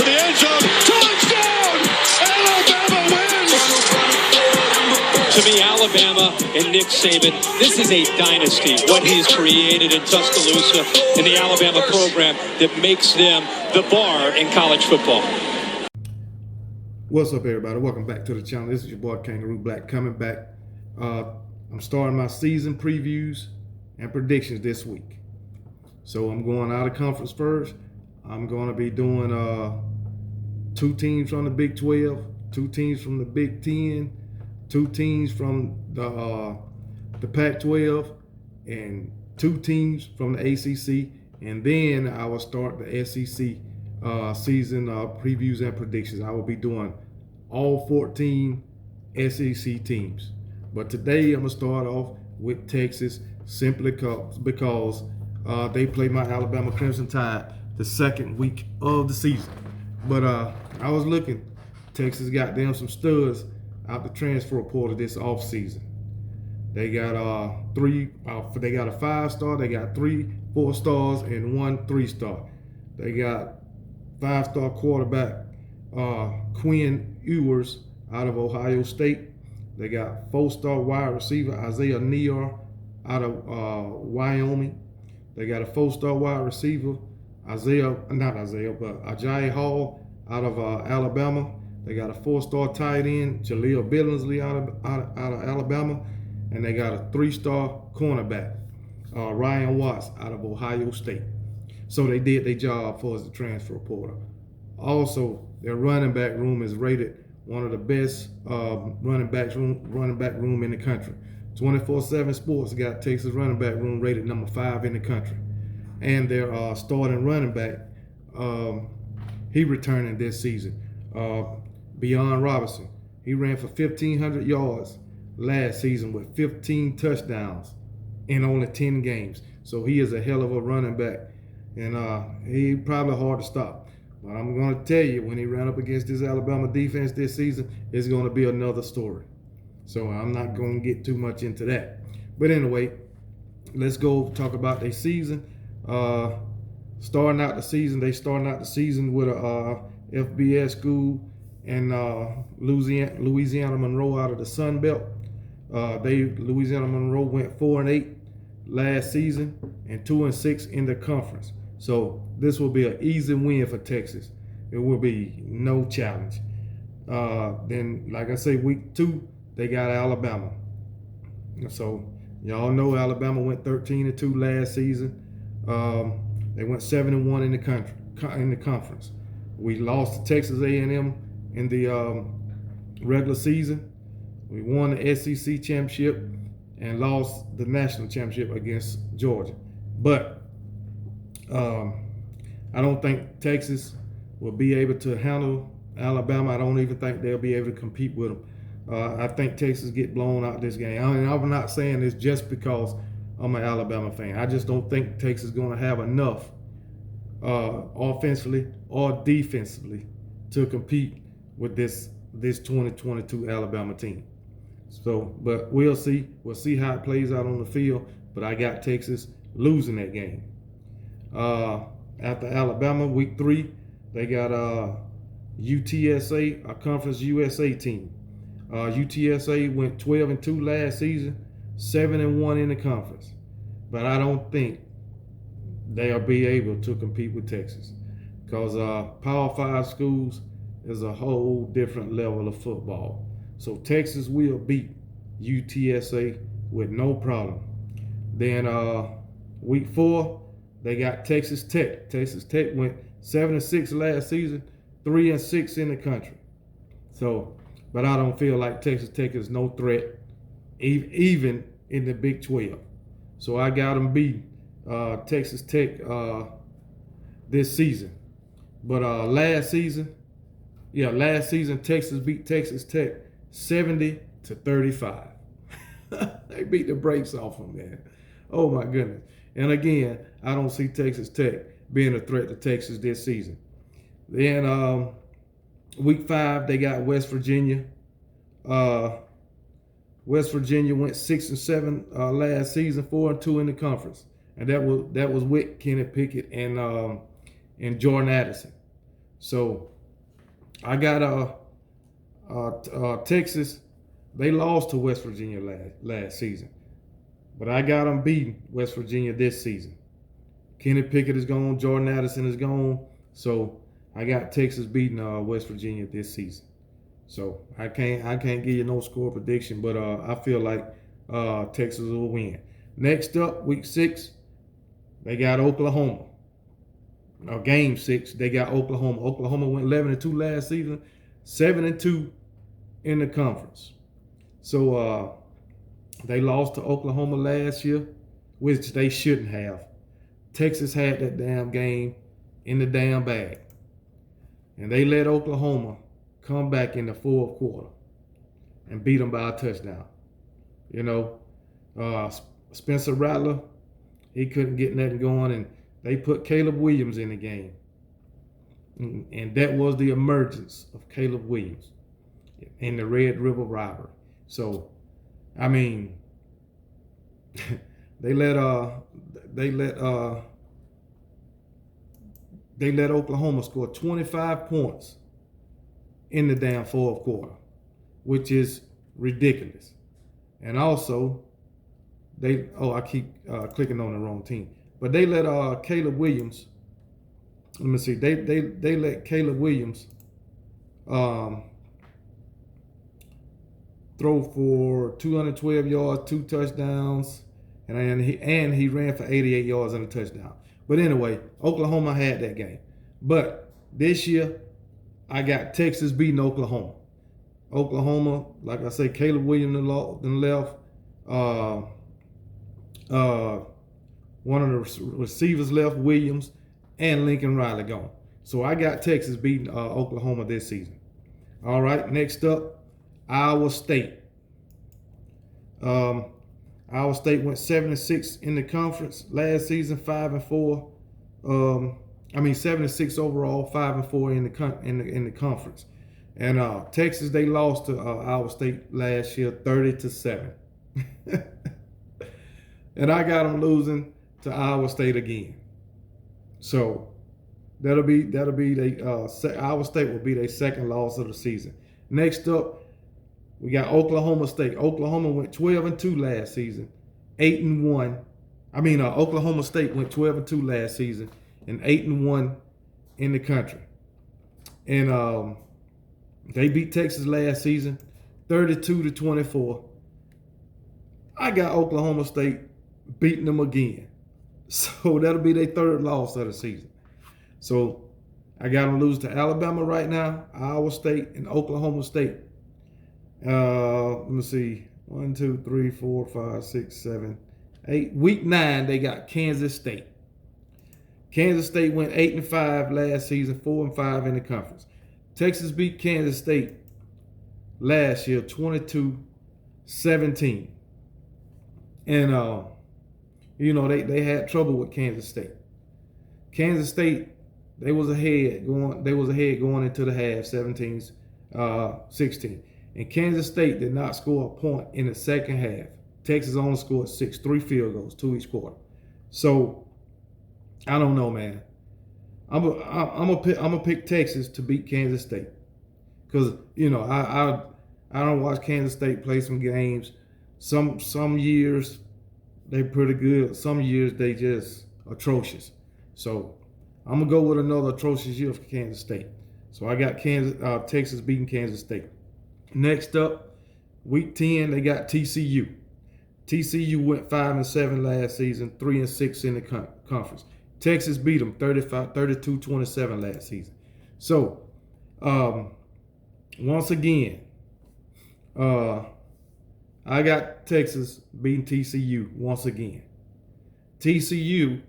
to the end zone. Touchdown! Alabama wins! To me, Alabama and Nick Saban, this is a dynasty, what he's created in Tuscaloosa in the Alabama program that makes them the bar in college football. What's up, everybody? Welcome back to the channel. This is your boy Kangaroo Black coming back. I'm starting my season previews and predictions this week. So I'm going out of conference first. I'm going to be doing 2 teams from the Big 12, 2 teams from the Big 10, 2 teams from the Pac-12, and 2 teams from the ACC. And then I will start the SEC season previews and predictions. I will be doing all 14 SEC teams. But today I'm gonna start off with Texas simply because they play my Alabama Crimson Tide the second week of the season. But I was looking, Texas got them some studs out the transfer portal this off season. They got they got a 5-star, they got 3 4-stars, and 1 3-star. They got 5-star quarterback Quinn Ewers out of Ohio State. They got 4-star wide receiver Isaiah Neyor out of Wyoming. They got a 4-star wide receiver Agiye Hall out of Alabama. They got a 4-star tight end Jaleel Billingsley out of Alabama, and they got a 3-star cornerback Ryan Watts out of Ohio State. So they did their job for us the transfer portal. Also, their running back room is rated one of the best running back room in the country. 24/7 Sports got Texas running back room rated number 5 in the country. And their starting running back, he returning this season. Beyond Robinson, he ran for 1,500 yards last season with 15 touchdowns in only 10 games. So he is a hell of a running back, and he probably hard to stop. But I'm going to tell you, when he ran up against this Alabama defense this season, it's going to be another story. So I'm not going to get too much into that. But anyway, let's go talk about their season. Starting out the season with a FBS school in Louisiana Monroe out of the Sun Belt. Louisiana Monroe went 4-8 last season and 2-6 in the conference. So this will be an easy win for Texas. It will be no challenge. Then, like I say, week 2, they got Alabama. So y'all know Alabama went 13-2 last season. They went 7-1 in the conference. We lost to Texas A&M in the regular season. We won the SEC championship and lost the national championship against Georgia. But I don't think Texas will be able to handle Alabama. I don't even think they'll be able to compete with them. I think Texas get blown out this game. I mean, I'm not saying this just because I'm an Alabama fan. I just don't think Texas is going to have enough offensively or defensively to compete with this 2022 Alabama team. So, but we'll see. We'll see how it plays out on the field. But I got Texas losing that game. After Alabama, week 3, they got UTSA, a Conference USA team. UTSA went 12-2 last season, 7-1 in the conference. But I don't think they'll be able to compete with Texas, because Power 5 schools is a whole different level of football. So Texas will beat UTSA with no problem. Then week 4, they got Texas Tech. Texas Tech went 7-6 last season, 3-6 in the country. So, but I don't feel like Texas Tech is no threat, even in the Big 12. So I got them beat Texas Tech this season. But last season Texas beat Texas Tech 70-35. They beat the brakes off them, man. Oh my goodness. And again, I don't see Texas Tech being a threat to Texas this season. Then week 5, they got West Virginia. West Virginia went 6-7 last season, 4-2 in the conference, and that was with Kenny Pickett and Jordan Addison. So I got Texas. They lost to West Virginia last season, but I got them beating West Virginia this season. Kenny Pickett is gone, Jordan Addison is gone, so I got Texas beating West Virginia this season. So I can't give you no score prediction, but I feel like Texas will win. Next up, week 6, they got Oklahoma. Game 6, they got Oklahoma. Oklahoma went 11-2 last season, 7-2 in the conference. So they lost to Oklahoma last year, which they shouldn't have. Texas had that damn game in the damn bag. And they let Oklahoma come back in the fourth quarter and beat them by a touchdown. You know, Spencer Rattler, he couldn't get nothing going, and they put Caleb Williams in the game. And that was the emergence of Caleb Williams in the Red River rivalry. So, I mean, they let Oklahoma score 25 points in the damn fourth quarter, which is ridiculous. And also, I keep clicking on the wrong team, but they let Caleb Williams. Let me see. They let Caleb Williams throw for 212 yards, 2 touchdowns, and he ran for 88 yards and a touchdown. But anyway, Oklahoma had that game. But this year, I got Texas beating Oklahoma. Oklahoma, like I say, Caleb Williams then left. One of the receivers left, Williams, and Lincoln Riley gone. So I got Texas beating Oklahoma this season. All right, next up, Iowa State. Iowa State went 7-6 in the conference last season, 5-4. 7-6 overall, 5-4 in the conference. And Texas, they lost to Iowa State last year, 30-7. And I got them losing to Iowa State again. So that'll be Iowa State will be their second loss of the season. Next up, we got Oklahoma State. Oklahoma went 12-2 last season, 8-1. Oklahoma State went 12-2 last season and 8-1 in the country. And they beat Texas last season, 32-24. I got Oklahoma State beating them again. So that'll be their third loss of the season. So I got them lose to Alabama right now, Iowa State, and Oklahoma State. Let me see. 1, 2, 3, 4, 5, 6, 7, 8. Week 9, they got Kansas State. Kansas State went 8-5 last season, 4-5 in the conference. Texas beat Kansas State last year, 22-17. And they had trouble with Kansas State. Kansas State, they was ahead going into the half, 17-16. And Kansas State did not score a point in the second half. Texas only scored 6, 3 field goals, 2 each quarter. So I don't know, man. I'm gonna pick Texas to beat Kansas State, because I don't watch Kansas State play some games. Some years they pretty good. Some years they just atrocious. So I'm gonna go with another atrocious year for Kansas State. So I got Texas beating Kansas State. Next up, week 10, they got TCU. TCU went 5-7 last season, 3-6 in the conference. Texas beat them 32-27 last season. So once again, I got Texas beating TCU once again. TCU,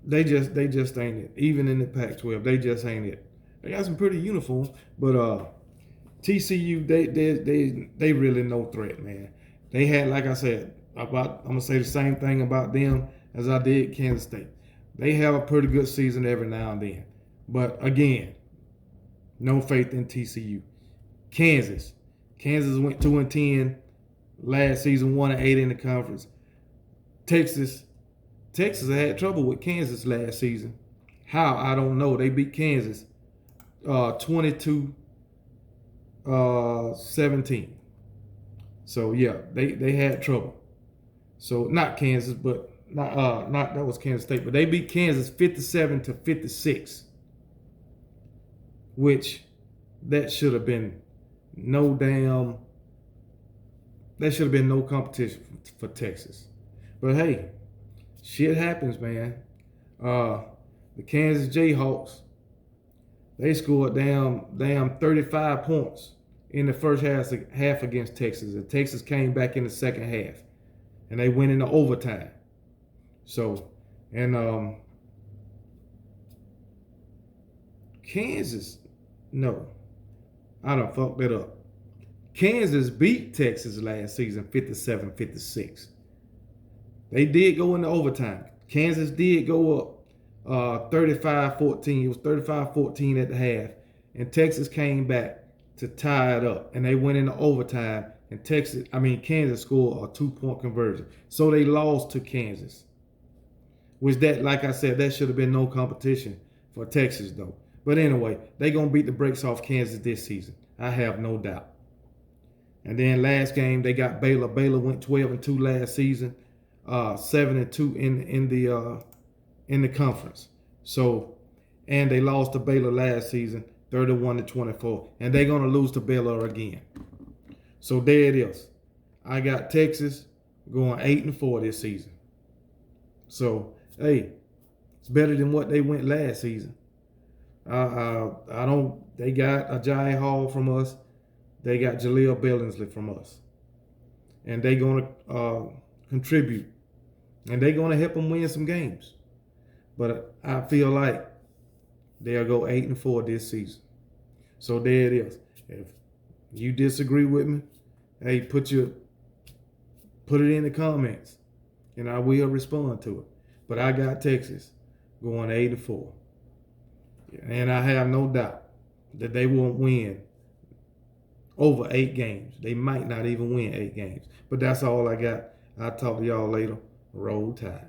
they just ain't it. Even in the Pac-12, they just ain't it. They got some pretty uniforms, but TCU, they really no threat, man. They had, like I said, I'm gonna say the same thing about them as I did Kansas State. They have a pretty good season every now and then, but again, no faith in TCU. Kansas went 2-10 last season, 1-8 in the conference. Texas had trouble with Kansas last season, How? I don't know. They beat Kansas 22-17. So yeah, they had trouble. So not Kansas, but not that was Kansas State, but they beat Kansas 57-56, which that should have been no competition for Texas. But hey, shit happens, man. The Kansas Jayhawks, they scored damn 35 points in the first half against Texas, and Texas came back in the second half, and they went into overtime. So, and Kansas, no, I done fucked that up. Kansas beat Texas last season 57-56. They did go into overtime. Kansas did go up 35-14. It was 35-14 at the half. And Texas came back to tie it up. And they went into overtime. And Kansas scored a 2-point conversion. So they lost to Kansas. Which that, like I said, that should have been no competition for Texas though. But anyway, they're going to beat the brakes off Kansas this season. I have no doubt. And then last game, they got Baylor. Baylor went 12-2 last season. 7-2 in the conference. So, and they lost to Baylor last season, 31-24, and they're gonna lose to Baylor again. So there it is. I got Texas going 8-4 this season. So hey, it's better than what they went last season. They got Agiye Hall from us. They got Jaleel Billingsley from us, and they're gonna contribute. And they're going to help them win some games. But I feel like they'll go 8-4 this season. So there it is. If you disagree with me, hey, put it in the comments, and I will respond to it. But I got Texas going 8-4. And I have no doubt that they won't win over 8 games. They might not even win 8 games. But that's all I got. I'll talk to y'all later. Roll Tide.